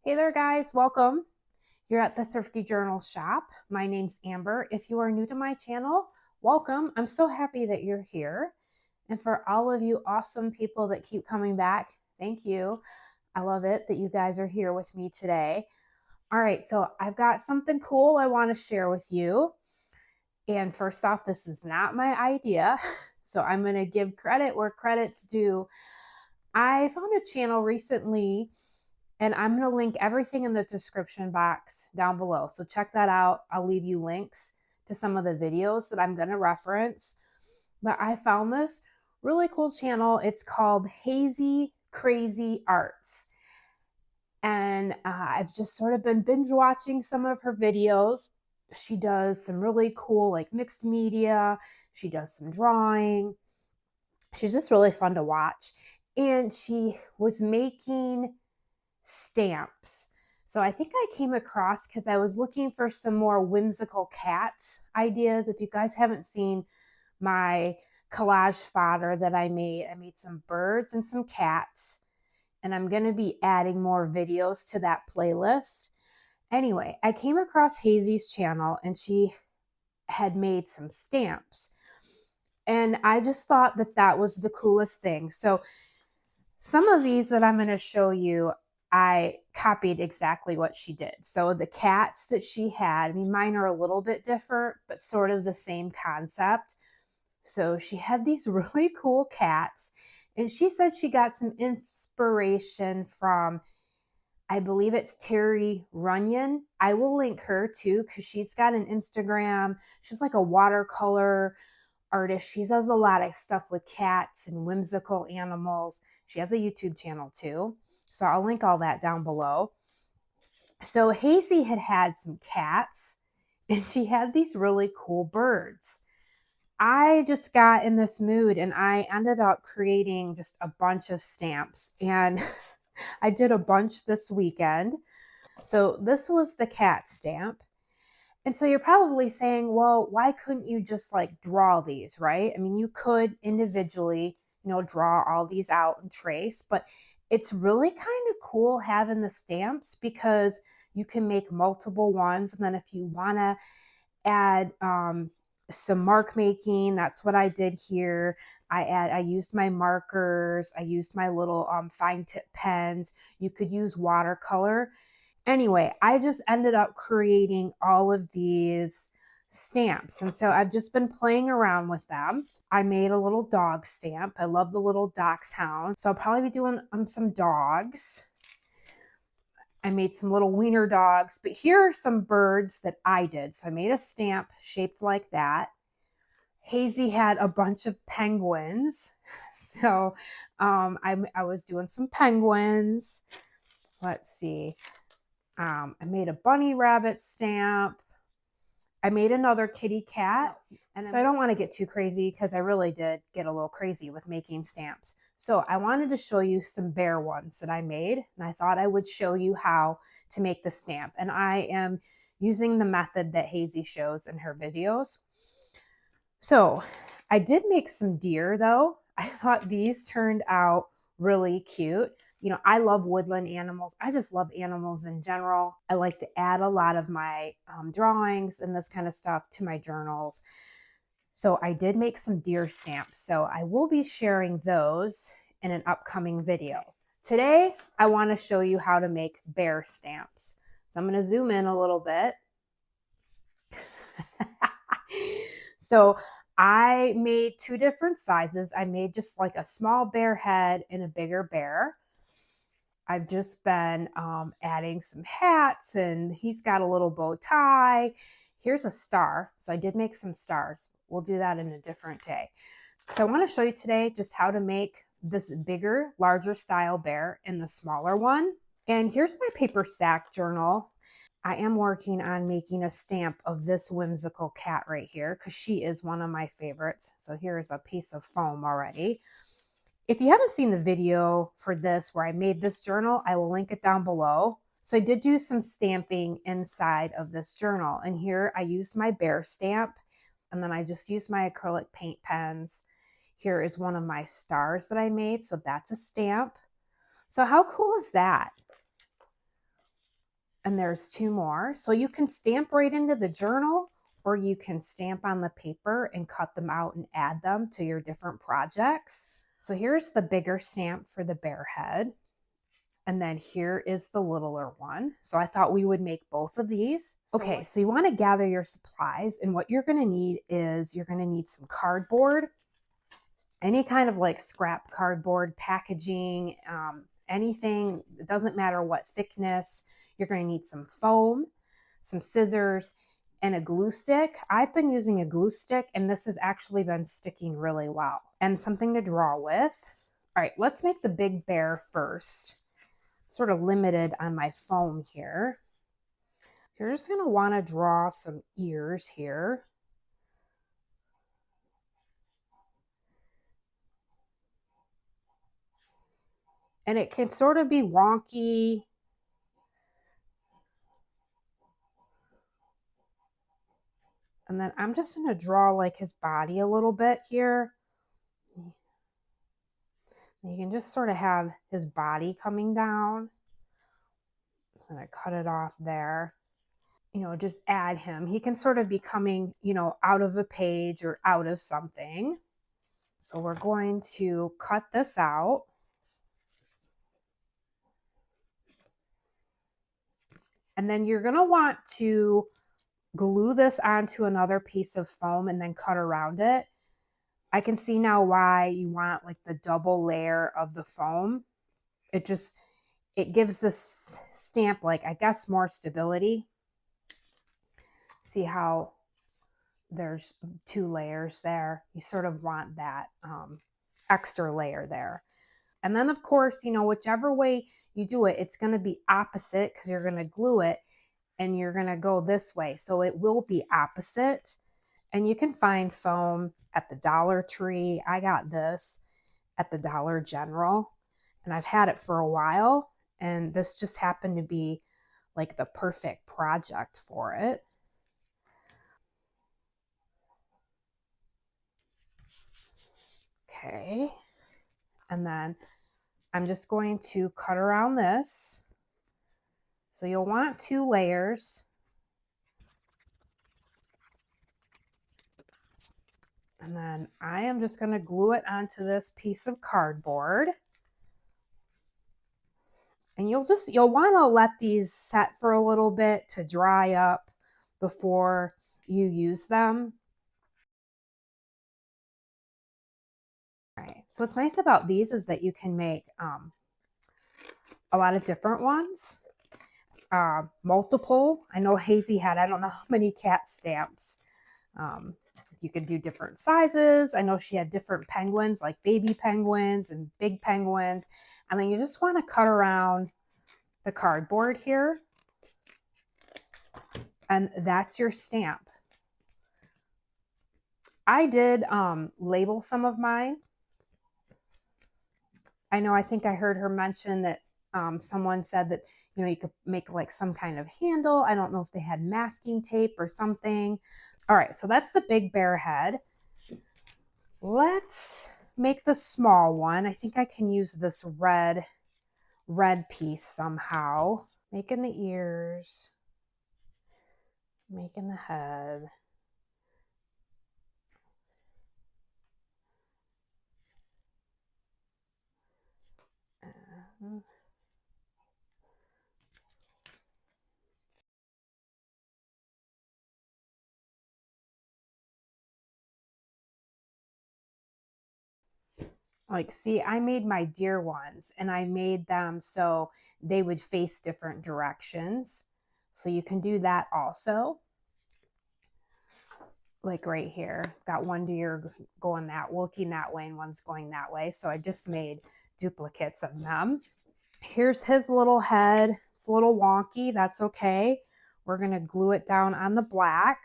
Hey there guys, welcome. You're at the Thrifty Journal shop. My name's Amber. If you are new to my channel, welcome. I'm so happy that you're here. And for all of you awesome people that keep coming back, thank you. I love it that you guys are here with me today. All right, so I've got something cool I want to share with you. And first off, this is not my idea. So I'm going to give credit where credit's due. I found a channel recently and I'm going to link everything in the description box down below. So check that out. I'll leave you links to some of the videos that I'm going to reference. But I found this really cool channel. It's called Hazy Crazy Arts. And I've just sort of been binge watching some of her videos. She does some really cool, like mixed media. She does some drawing. She's just really fun to watch. And she was making stamps. So I think I came across because I was looking for some more whimsical cats ideas. If you guys haven't seen my collage fodder that I made some birds and some cats. And I'm going to be adding more videos to that playlist. Anyway, I came across Hazy's channel and she had made some stamps. And I just thought that that was the coolest thing. So some of these that I'm going to show you, I copied exactly what she did. So the cats that she had, I mean, mine are a little bit different, but sort of the same concept. So she had these really cool cats. And she said she got some inspiration from, I believe it's Terry Runyan. I will link her too, because she's got an Instagram. She's like a watercolor artist. She does a lot of stuff with cats and whimsical animals. She has a YouTube channel too. So I'll link all that down below. So Hazy had some cats and she had these really cool birds. I just got in this mood and I ended up creating just a bunch of stamps and I did a bunch this weekend. So this was the cat stamp. And so you're probably saying, well, why couldn't you just like draw these, right? I mean, you could individually, draw all these out and trace, but it's really kind of cool having the stamps because you can make multiple ones. And then if you want to add some mark making, that's what I did here. I used my markers. I used my little fine tip pens. You could use watercolor. Anyway, I just ended up creating all of these stamps. And so I've just been playing around with them. I made a little dog stamp. I love the little dachshund. So I'll probably be doing some dogs. I made some little wiener dogs, but here are some birds that I did. So I made a stamp shaped like that. Hazy had a bunch of penguins. So I was doing some penguins. Let's see. I made a bunny rabbit stamp. I made another kitty cat. And so I don't want to get too crazy because I really did get a little crazy with making stamps. So I wanted to show you some bear ones that I made. And I thought I would show you how to make the stamp. And I am using the method that Hazy shows in her videos. So I did make some deer though. I thought these turned out really cute. I love woodland animals. I just love animals in general. I like to add a lot of my drawings and this kind of stuff to my journals. So I did make some deer stamps. So I will be sharing those in an upcoming video. Today, I want to show you how to make bear stamps. So I'm going to zoom in a little bit. So I made two different sizes. I made just like a small bear head and a bigger bear. I've just been adding some hats and he's got a little bow tie. Here's a star. So I did make some stars. We'll do that in a different day. So I want to show you today just how to make this bigger, larger style bear and the smaller one. And here's my paper stack journal. I am working on making a stamp of this whimsical cat right here because she is one of my favorites. So here's a piece of foam already. If you haven't seen the video for this where I made this journal, I will link it down below. So I did do some stamping inside of this journal. And here I used my bear stamp and then I just used my acrylic paint pens. Here is one of my stars that I made. So that's a stamp. So how cool is that? And there's two more. So you can stamp right into the journal, or you can stamp on the paper and cut them out and add them to your different projects. So here's the bigger stamp for the bear head. And then here is the littler one. So I thought we would make both of these. Okay, so you want to gather your supplies, and what you're going to need is you're going to need some cardboard, any kind of like scrap cardboard, packaging, anything. It doesn't matter what thickness. You're going to need some foam, some scissors, and a glue stick. I've been using a glue stick, and this has actually been sticking really well. And something to draw with. All right, let's make the big bear first. Sort of limited on my foam here. You're just going to want to draw some ears here. And it can sort of be wonky. And then I'm just going to draw like his body a little bit here. You can just sort of have his body coming down. I'm going to cut it off there. You know, just add him. He can sort of be coming, you know, out of a page or out of something. So we're going to cut this out. And then you're going to want to glue this onto another piece of foam and then cut around it. I can see now why you want like the double layer of the foam. It gives this stamp, like, I guess, more stability. See how there's two layers there? You sort of want that extra layer there. And then, of course, you know, whichever way you do it, it's going to be opposite because you're going to glue it and you're going to go this way. So it will be opposite. And you can find foam at the Dollar Tree. I got this at the Dollar General, and I've had it for a while. And this just happened to be like the perfect project for it. Okay. And then I'm just going to cut around this. So you'll want two layers. And then I am just going to glue it onto this piece of cardboard. And you'll want to let these set for a little bit to dry up before you use them. All right. So what's nice about these is that you can make a lot of different ones. Multiple. I know Hazy had, I don't know how many cat stamps. You could do different sizes. I know she had different penguins, like baby penguins and big penguins. And then you just want to cut around the cardboard here. And that's your stamp. I did label some of mine. I know, I think I heard her mention that someone said that, you know, you could make like some kind of handle. I don't know if they had masking tape or something. All right, so that's the big bear head. Let's make the small one. I think I can use this red piece somehow. Making the ears, making the head. Like, see, I made my deer ones and I made them so they would face different directions. So you can do that also. Like right here, got one deer going looking that way and one's going that way. So I just made duplicates of them. Here's his little head. It's a little wonky. That's okay. We're going to glue it down on the black.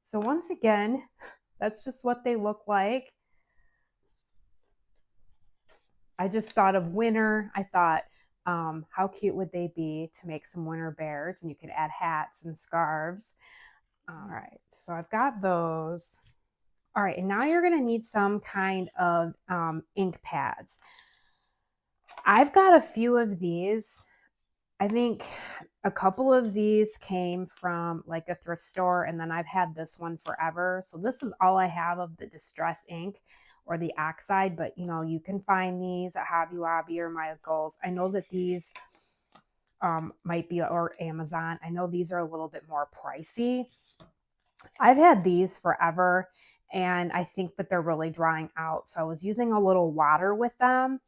So once again, that's just what they look like. I just thought of winter. I thought, how cute would they be to make some winter bears? And you could add hats and scarves. All right, so I've got those. All right, and now you're going to need some kind of ink pads. I've got a few of these. I think a couple of these came from like a thrift store, and then I've had this one forever. So this is all I have of the distress ink or the oxide, but you know, you can find these at Hobby Lobby or Michael's. I know that these might be, or Amazon. I know these are a little bit more pricey. I've had these forever, and I think that they're really drying out. So I was using a little water with them.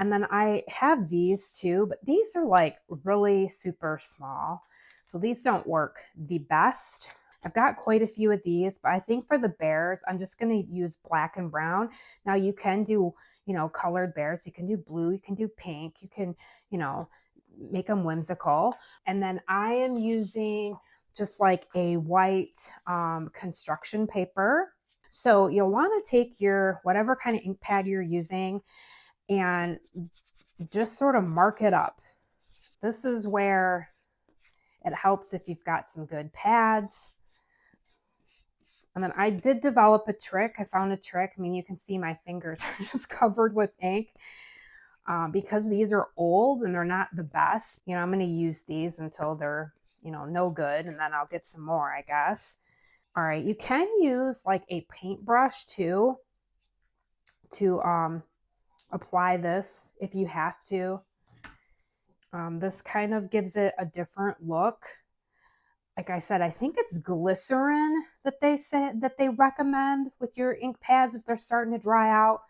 And then I have these too, but these are like really super small. So these don't work the best. I've got quite a few of these, but I think for the bears, I'm just going to use black and brown. Now you can do, you know, colored bears. You can do blue, you can do pink, you can, you know, make them whimsical. And then I am using just like a white construction paper. So you'll want to take your whatever kind of ink pad you're using and just sort of mark it up. This is where it helps if you've got some good pads. And then I did develop a trick. I found a trick. I mean, you can see my fingers are just covered with ink because these are old and they're not the best. You know, I'm going to use these until they're, you know, no good, and then I'll get some more, I guess. All right, you can use like a paintbrush too to apply this if you have to. This kind of gives it a different look. Like I said, I think it's glycerin that they say that they recommend with your ink pads if they're starting to dry out.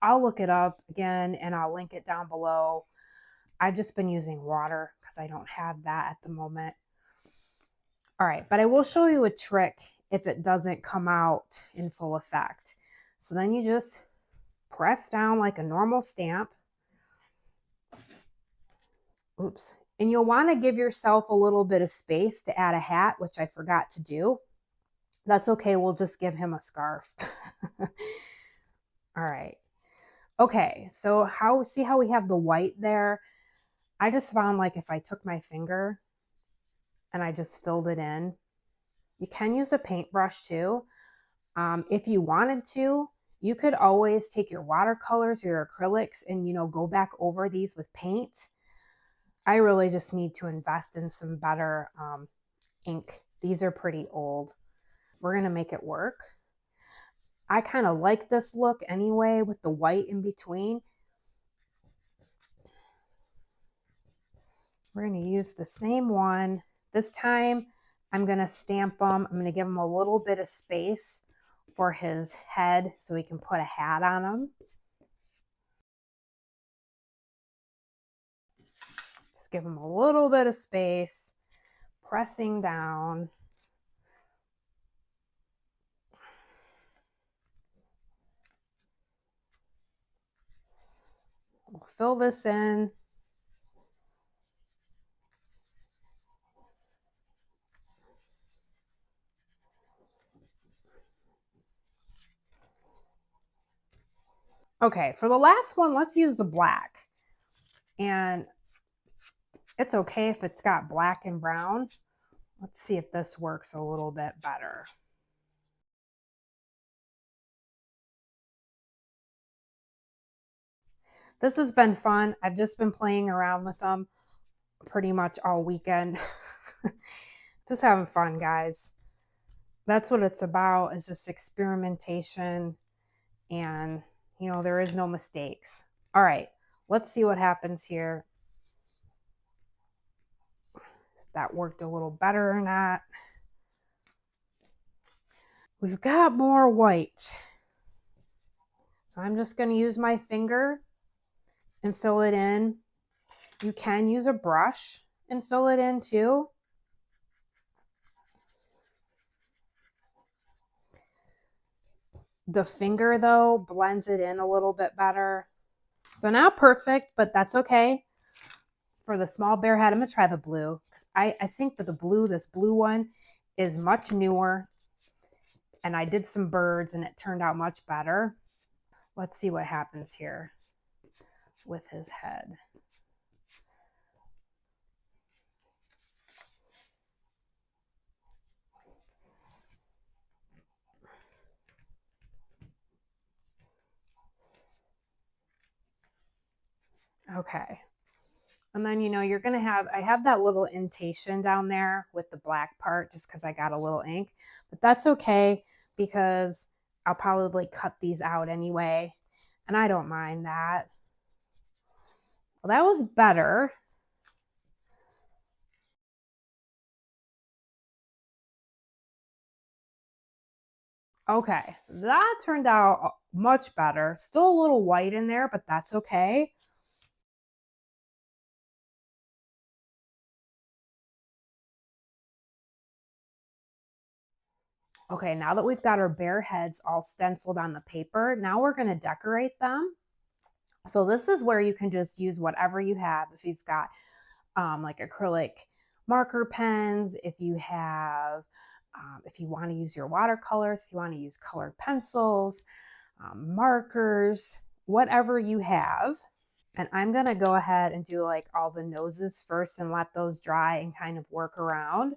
I'll look it up again and I'll link it down below. I've just been using water because I don't have that at the moment. All right, but I will show you a trick if it doesn't come out in full effect. So then you just press down like a normal stamp. Oops. And you'll want to give yourself a little bit of space to add a hat, which I forgot to do. That's okay. We'll just give him a scarf. All right. Okay. So see how we have the white there? I just found like if I took my finger and I just filled it in, you can use a paintbrush too. If you wanted to, you could always take your watercolors or your acrylics and, you know, go back over these with paint. I really just need to invest in some better ink. These are pretty old. We're going to make it work. I kind of like this look anyway with the white in between. We're going to use the same one. This time I'm going to stamp them. I'm going to give him a little bit of space for his head so he can put a hat on him. Let's give him a little bit of space, pressing down. We'll fill this in. Okay, for the last one, let's use the black. And it's okay if it's got black and brown. Let's see if this works a little bit better. This has been fun. I've just been playing around with them pretty much all weekend. Just having fun, guys. That's what it's about, is just experimentation, and you know, there is no mistakes. All right, let's see what happens here. If that worked a little better or not. We've got more white. So I'm just going to use my finger and fill it in. You can use a brush and fill it in too. The finger though blends it in a little bit better. So not perfect, but that's okay. For the small bear head, I'm gonna try the blue because I think that this blue one is much newer, and I did some birds and it turned out much better. Let's see what happens here. with his head. Okay. And then, you know, you're going to have, I have that little indentation down there with the black part just because I got a little ink, but that's okay because I'll probably cut these out anyway. And I don't mind that. Well, that was better. Okay, that turned out much better. Still a little white in there, but that's okay. Okay, now that we've got our bear heads all stenciled on the paper, now we're going to decorate them. So this is where you can just use whatever you have. If you've got like acrylic marker pens, if you have, if you want to use your watercolors, if you want to use colored pencils, markers, whatever you have. And I'm going to go ahead and do like all the noses first and let those dry and kind of work around.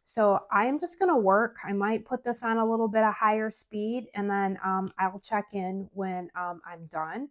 So I am just going to work. I might put this on a little bit of higher speed and then I'll check in when I'm done.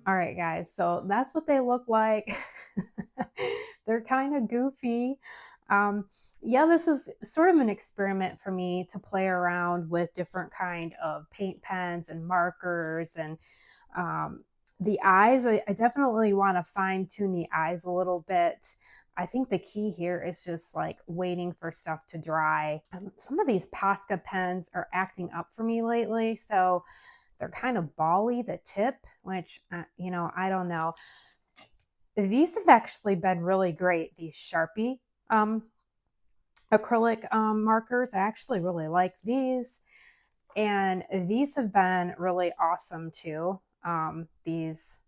All right, guys, so that's what they look like. They're kind of goofy. Um, yeah, this is sort of an experiment for me to play around with different kind of paint pens and markers and um, the eyes. I definitely want to fine tune the eyes a little bit. I think the key here is just like waiting for stuff to dry. Some of these Posca pens are acting up for me lately, so they're kind of bally, the tip, which, I don't know. These have actually been really great, these Sharpie um, acrylic markers. I actually really like these. And these have been really awesome too. These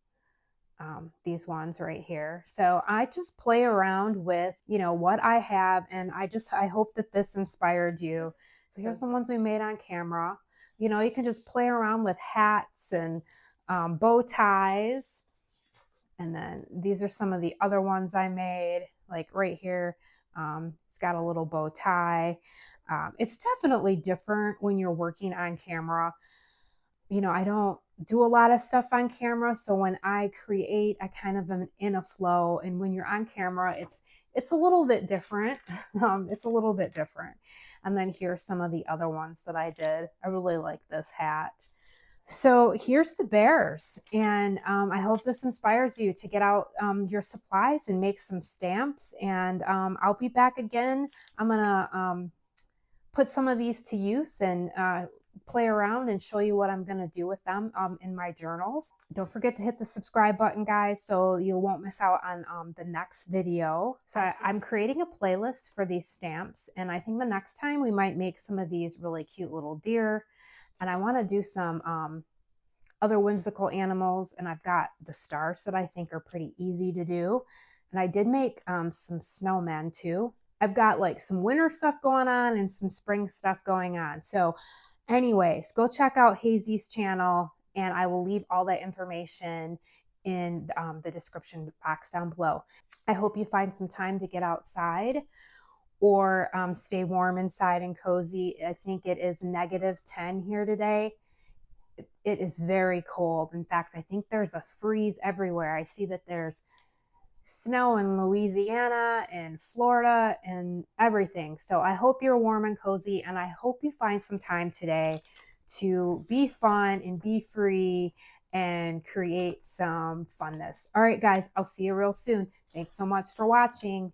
ones right here. So I just play around with, what I have. And I hope that this inspired you. So here's the ones we made on camera. You can just play around with hats and bow ties. And then these are some of the other ones I made, like right here. It's got a little bow tie. It's definitely different when you're working on camera. I don't do a lot of stuff on camera, so when I create, I kind of am in a flow. And when you're on camera, it's a little bit different. It's a little bit different. And then here's some of the other ones that I did. I really like this hat. So here's the bears, and I hope this inspires you to get out your supplies and make some stamps. And I'll be back again. I'm gonna put some of these to use and play around and show you what I'm gonna do with them in my journals. Don't forget to hit the subscribe button, guys, so you won't miss out on the next video. So I'm creating a playlist for these stamps, and I think the next time we might make some of these really cute little deer. And I want to do some other whimsical animals. And I've got the stars that I think are pretty easy to do. And I did make some snowmen too. I've got like some winter stuff going on and some spring stuff going on. So anyways, go check out Hazy's channel, and I will leave all that information in the description box down below. I hope you find some time to get outside or stay warm inside and cozy. I think it is -10 here today. It is very cold. In fact, I think there's a freeze everywhere. I see that there's snow in Louisiana and Florida and everything. So I hope you're warm and cozy, and I hope you find some time today to be fun and be free and create some funness. All right, guys, I'll see you real soon. Thanks so much for watching.